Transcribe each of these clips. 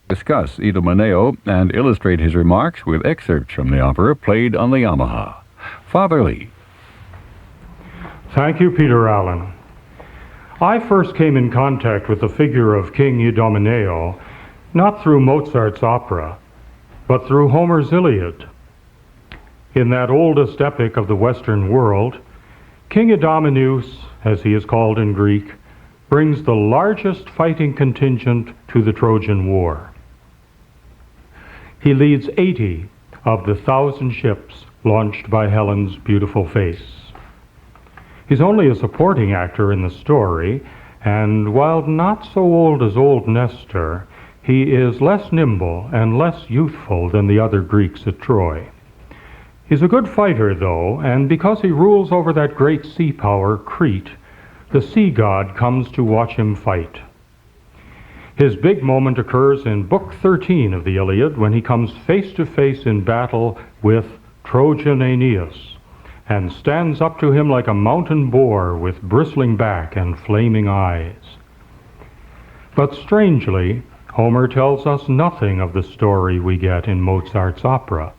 discuss IDOMENEO and illustrate his remarks with excerpts from the opera played on the Yamaha. Father Lee. Thank you, Peter Allen. I first came in contact with the figure of King IDOMENEO not through Mozart's opera, but through Homer's Iliad. In that oldest epic of the Western world, King Idomeneus, as he is called in Greek, brings the largest fighting contingent to the Trojan War. He leads 80 of the 1,000 ships launched by Helen's beautiful face. He's only a supporting actor in the story, and while not so old as old Nestor, he is less nimble and less youthful than the other Greeks at Troy. He's a good fighter, though, and because he rules over that great sea power, Crete, the sea god comes to watch him fight. His big moment occurs in Book 13 of the Iliad when he comes face to face in battle with Trojan Aeneas and stands up to him like a mountain boar with bristling back and flaming eyes. But strangely, Homer tells us nothing of the story we get in Mozart's opera,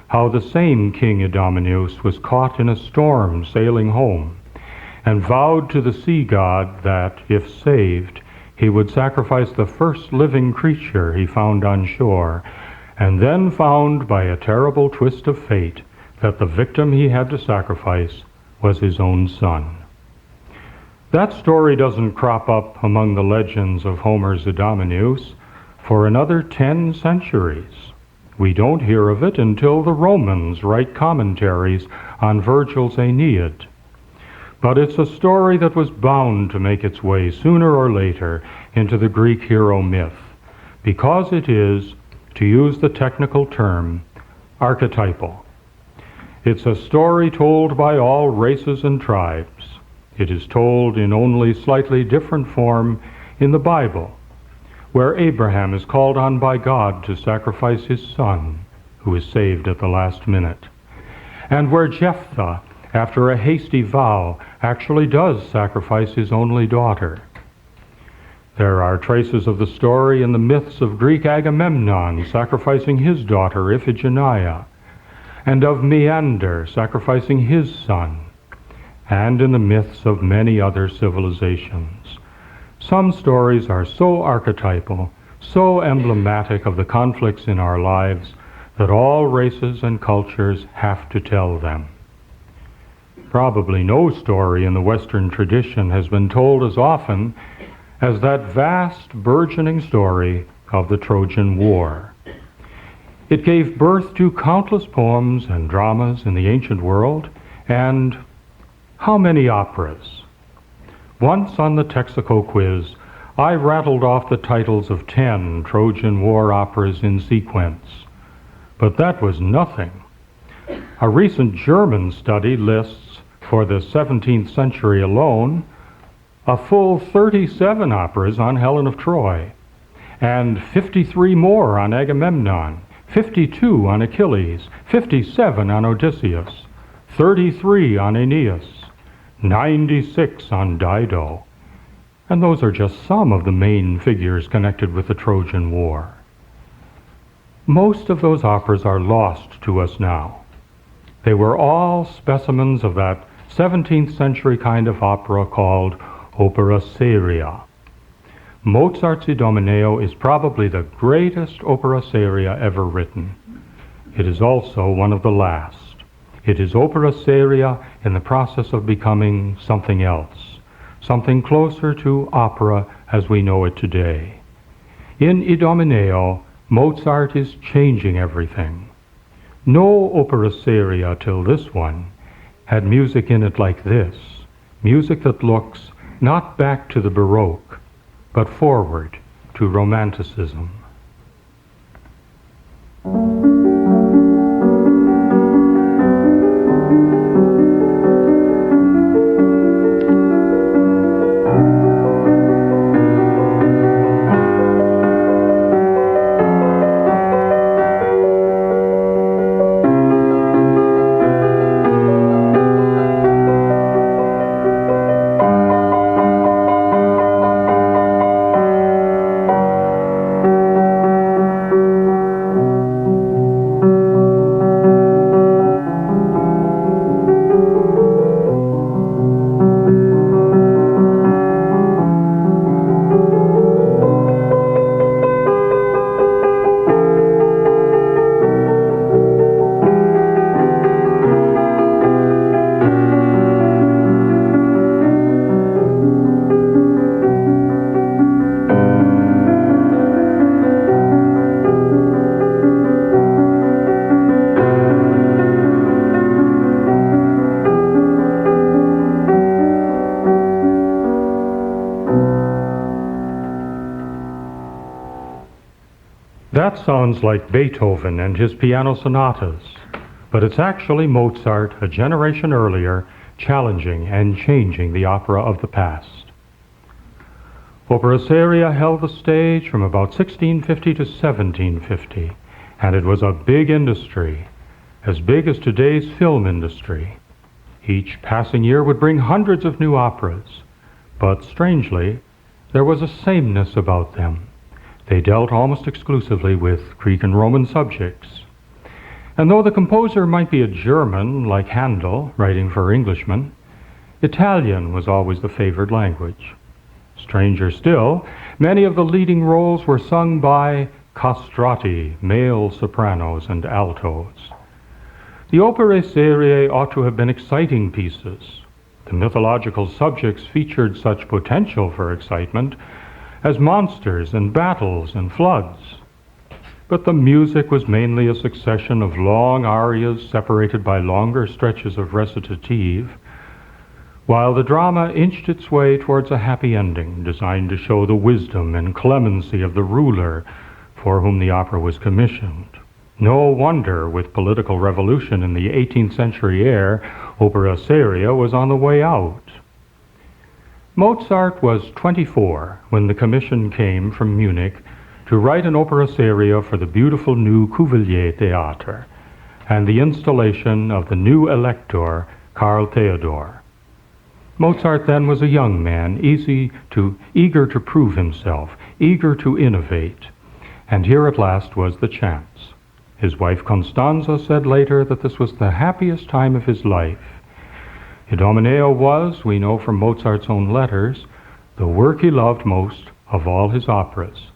how the same King Idomeneus was caught in a storm sailing home and vowed to the sea god that, if saved, he would sacrifice the first living creature he found on shore, and then found by a terrible twist of fate that the victim he had to sacrifice was his own son. That story doesn't crop up among the legends of Homer's Idomeneus for another 10 centuries. We don't hear of it until the Romans write commentaries on Virgil's Aeneid. But it's a story that was bound to make its way sooner or later into the Greek hero myth, because it is, to use the technical term, archetypal. It's a story told by all races and tribes. It is told in only slightly different form in the Bible, where Abraham is called on by God to sacrifice his son, who is saved at the last minute, and where Jephthah, after a hasty vow, actually does sacrifice his only daughter. There are traces of the story in the myths of Greek Agamemnon sacrificing his daughter Iphigenia, and of Meander sacrificing his son, and in the myths of many other civilizations. Some stories are so archetypal, so emblematic of the conflicts in our lives, that all races and cultures have to tell them. Probably no story in the Western tradition has been told as often as that vast, burgeoning story of the Trojan War. It gave birth to countless poems and dramas in the ancient world, and how many operas? Once on the Texaco quiz, I rattled off the titles of 10 Trojan War operas in sequence. But that was nothing. A recent German study lists, for the 17th century alone, a full 37 operas on Helen of Troy, and 53 more on Agamemnon, 52 on Achilles, 57 on Odysseus, 33 on Aeneas, 96 on Dido, and those are just some of the main figures connected with the Trojan War. Most of those operas are lost to us now. They were all specimens of that 17th century kind of opera called opera seria. Mozart's Idomeneo is probably the greatest opera seria ever written. It is also one of the last. It is opera seria in the process of becoming something else, something closer to opera as we know it today. In Idomeneo, Mozart is changing everything. No opera seria till this one had music in it like this, music that looks not back to the Baroque, but forward to Romanticism. That sounds like Beethoven and his piano sonatas, but it's actually Mozart, a generation earlier, challenging and changing the opera of the past. Opera seria held the stage from about 1650 to 1750, and it was a big industry, as big as today's film industry. Each passing year would bring hundreds of new operas, but strangely, there was a sameness about them. They dealt almost exclusively with Greek and Roman subjects. And though the composer might be a German, like Handel, writing for Englishmen, Italian was always the favored language. Stranger still, many of the leading roles were sung by castrati, male sopranos and altos. The opere serie ought to have been exciting pieces. The mythological subjects featured such potential for excitement as monsters and battles and floods. But the music was mainly a succession of long arias separated by longer stretches of recitative, while the drama inched its way towards a happy ending designed to show the wisdom and clemency of the ruler for whom the opera was commissioned. No wonder, with political revolution in the 18th century air, opera seria was on the way out. Mozart was 24 when the commission came from Munich to write an opera seria for the beautiful new Cuvelier Theater and the installation of the new Elector, Karl Theodor. Mozart then was a young man, eager to prove himself, eager to innovate, and here at last was the chance. His wife Constanza said later that this was the happiest time of his life. IDOMENEO was, we know from Mozart's own letters, the work he loved most of all his operas,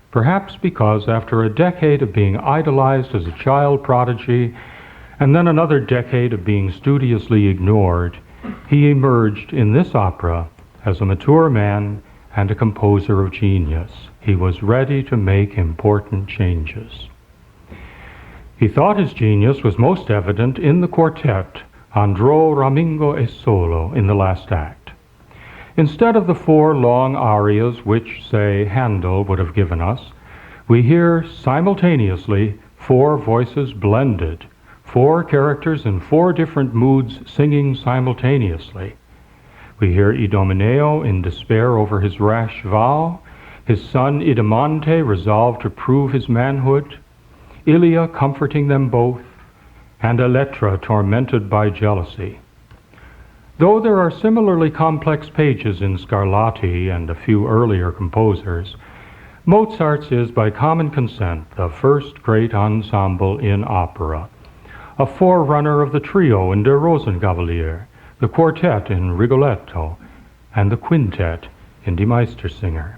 perhaps because after a decade of being idolized as a child prodigy and then another decade of being studiously ignored, he emerged in this opera as a mature man and a composer of genius. He was ready to make important changes. He thought his genius was most evident in the quartet, Andro, Ramingo e Solo, in the last act. Instead of the 4 long arias which, say, Handel would have given us, we hear simultaneously 4 voices blended, 4 characters in 4 different moods singing simultaneously. We hear IDOMENEO in despair over his rash vow, his son Idamante resolved to prove his manhood, Ilia comforting them both, and Elettra tormented by jealousy. Though there are similarly complex pages in Scarlatti and a few earlier composers, Mozart's is by common consent the first great ensemble in opera, a forerunner of the trio in Der Rosenkavalier, the quartet in Rigoletto, and the quintet in Die Meistersinger.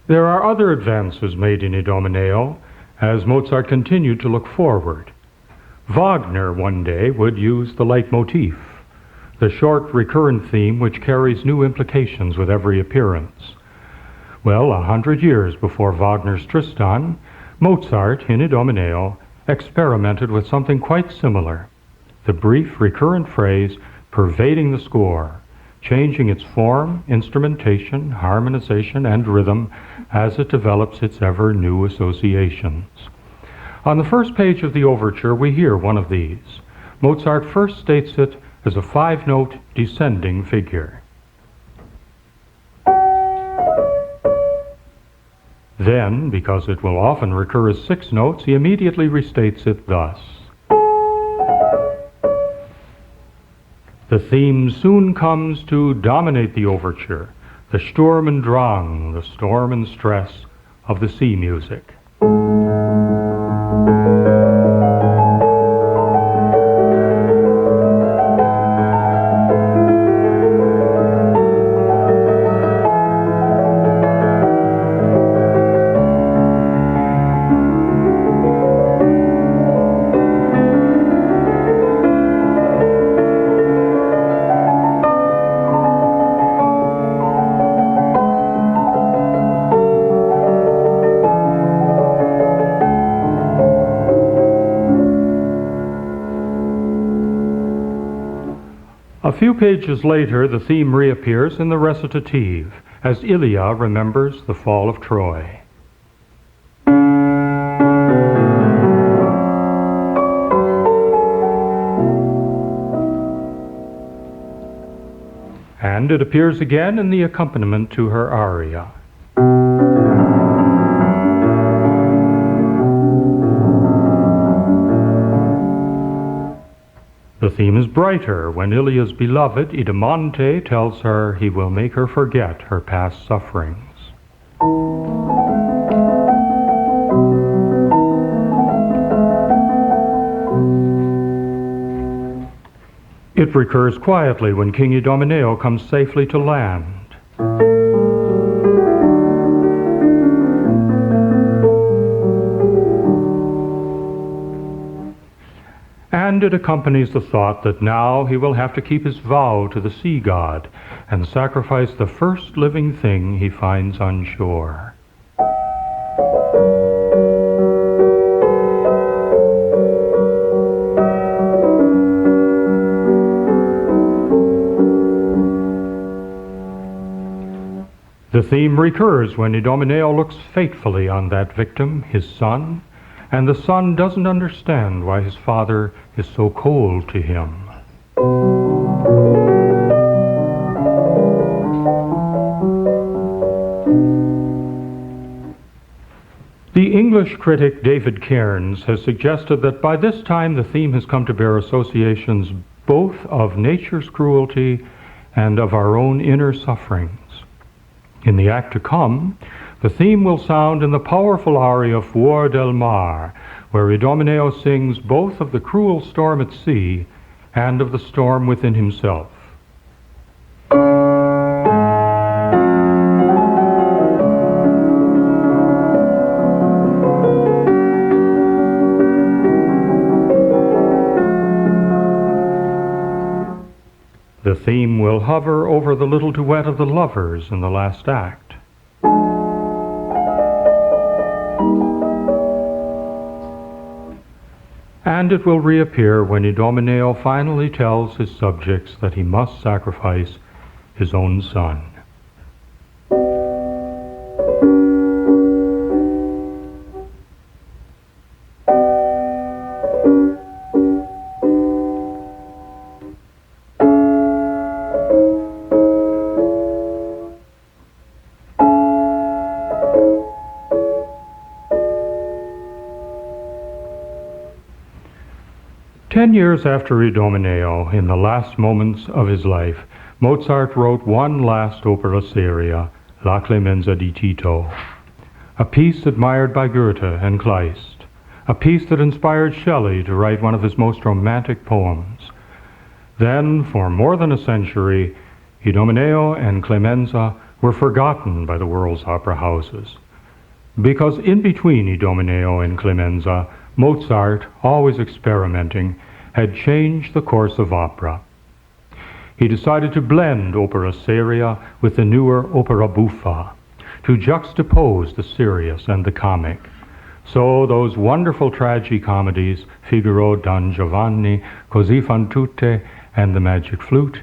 There are other advances made in IDOMENEO as Mozart continued to look forward. Wagner one day would use the leitmotif, the short recurrent theme which carries new implications with every appearance. Well, 100 years before Wagner's Tristan, Mozart in IDOMENEO experimented with something quite similar, the brief recurrent phrase pervading the score, changing its form, instrumentation, harmonization, and rhythm as it develops its ever new associations. On the first page of the overture, we hear one of these. Mozart first states it as a 5-note descending figure. Then, because it will often recur as 6 notes, he immediately restates it thus. The theme soon comes to dominate the overture, the Sturm und Drang, the storm and stress of the sea music. A few pages later, the theme reappears in the recitative, as Ilya remembers the fall of Troy. And it appears again in the accompaniment to her aria. The theme is brighter when Ilya's beloved, Idomeneo, tells her he will make her forget her past sufferings. It recurs quietly when King Idomeneo comes safely to land. And it accompanies the thought that now he will have to keep his vow to the sea god and sacrifice the first living thing he finds on shore. The theme recurs when Idomeneo looks fatefully on that victim, his son, and the son doesn't understand why his father is so cold to him. The English critic David Cairns has suggested that by this time the theme has come to bear associations both of nature's cruelty and of our own inner sufferings. In the act to come, the theme will sound in the powerful aria Fuor del Mar, where Idomeneo sings both of the cruel storm at sea and of the storm within himself. The theme will hover over the little duet of the lovers in the last act. And it will reappear when Idomeneo finally tells his subjects that he must sacrifice his own son. Ten years after Idomeneo, in the last moments of his life, Mozart wrote one last opera seria, La Clemenza di Tito, a piece admired by Goethe and Kleist, a piece that inspired Shelley to write one of his most romantic poems. Then, for more than a century, Idomeneo and Clemenza were forgotten by the world's opera houses. Because in between Idomeneo and Clemenza, Mozart, always experimenting, had changed the course of opera. He decided to blend opera seria with the newer opera buffa, to juxtapose the serious and the comic. So those wonderful tragicomedies, Figaro, Don Giovanni, Così fan tutte, and The Magic Flute,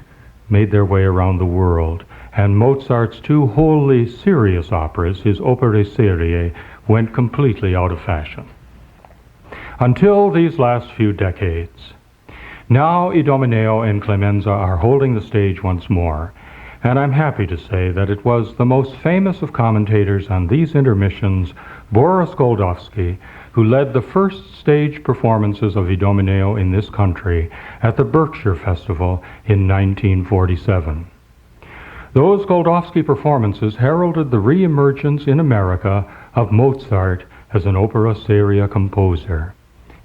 made their way around the world, and Mozart's two wholly serious operas, his opere serie, went completely out of fashion. Until these last few decades. Now Idomeneo and Clemenza are holding the stage once more, and I'm happy to say that it was the most famous of commentators on these intermissions, Boris Goldovsky, who led the first stage performances of Idomeneo in this country at the Berkshire Festival in 1947. Those Goldovsky performances heralded the re-emergence in America of Mozart as an opera seria composer.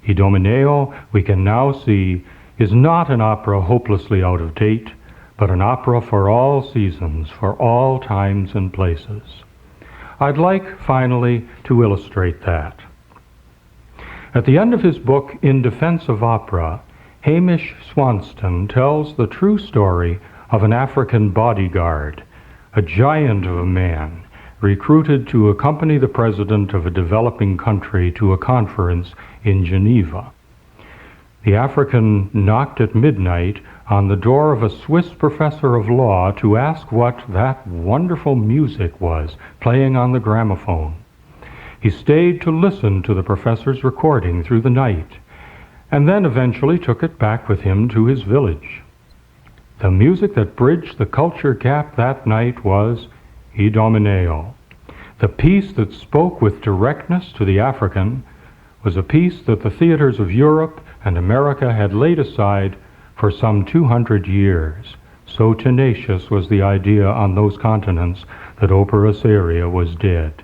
Idomeneo, we can now see, is not an opera hopelessly out of date, but an opera for all seasons, for all times and places. I'd like, finally, to illustrate that. At the end of his book, In Defense of Opera, Hamish Swanston tells the true story of an African bodyguard, a giant of a man, recruited to accompany the president of a developing country to a conference in Geneva. The African knocked at midnight on the door of a Swiss professor of law to ask what that wonderful music was playing on the gramophone. He stayed to listen to the professor's recording through the night, and then eventually took it back with him to his village. The music that bridged the culture gap that night was IDOMENEO. The piece that spoke with directness to the African was a piece that the theaters of Europe and America had laid aside for some 200 years. So tenacious was the idea on those continents that opera seria was dead.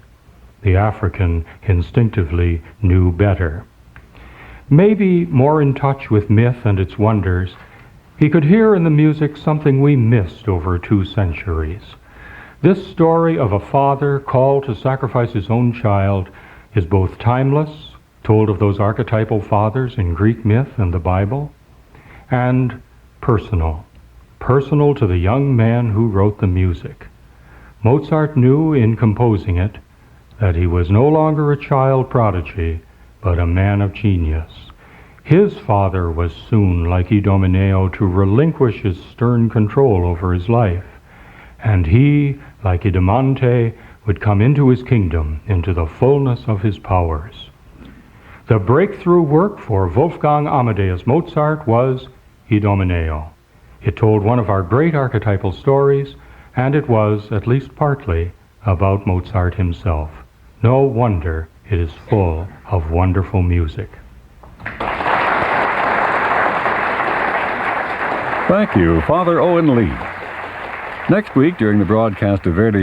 The African instinctively knew better. Maybe more in touch with myth and its wonders, he could hear in the music something we missed over 2 centuries. This story of a father called to sacrifice his own child is both timeless, told of those archetypal fathers in Greek myth and the Bible, and personal to the young man who wrote the music. Mozart knew in composing it that he was no longer a child prodigy, but a man of genius. His father was soon, like IDOMENEO, to relinquish his stern control over his life, and he, like Idamante, would come into his kingdom, into the fullness of his powers. The breakthrough work for Wolfgang Amadeus Mozart was IDOMENEO. It told one of our great archetypal stories, and it was, at least partly, about Mozart himself. No wonder it is full of wonderful music. Thank you, Father Owen Lee. Next week, during the broadcast of Verdi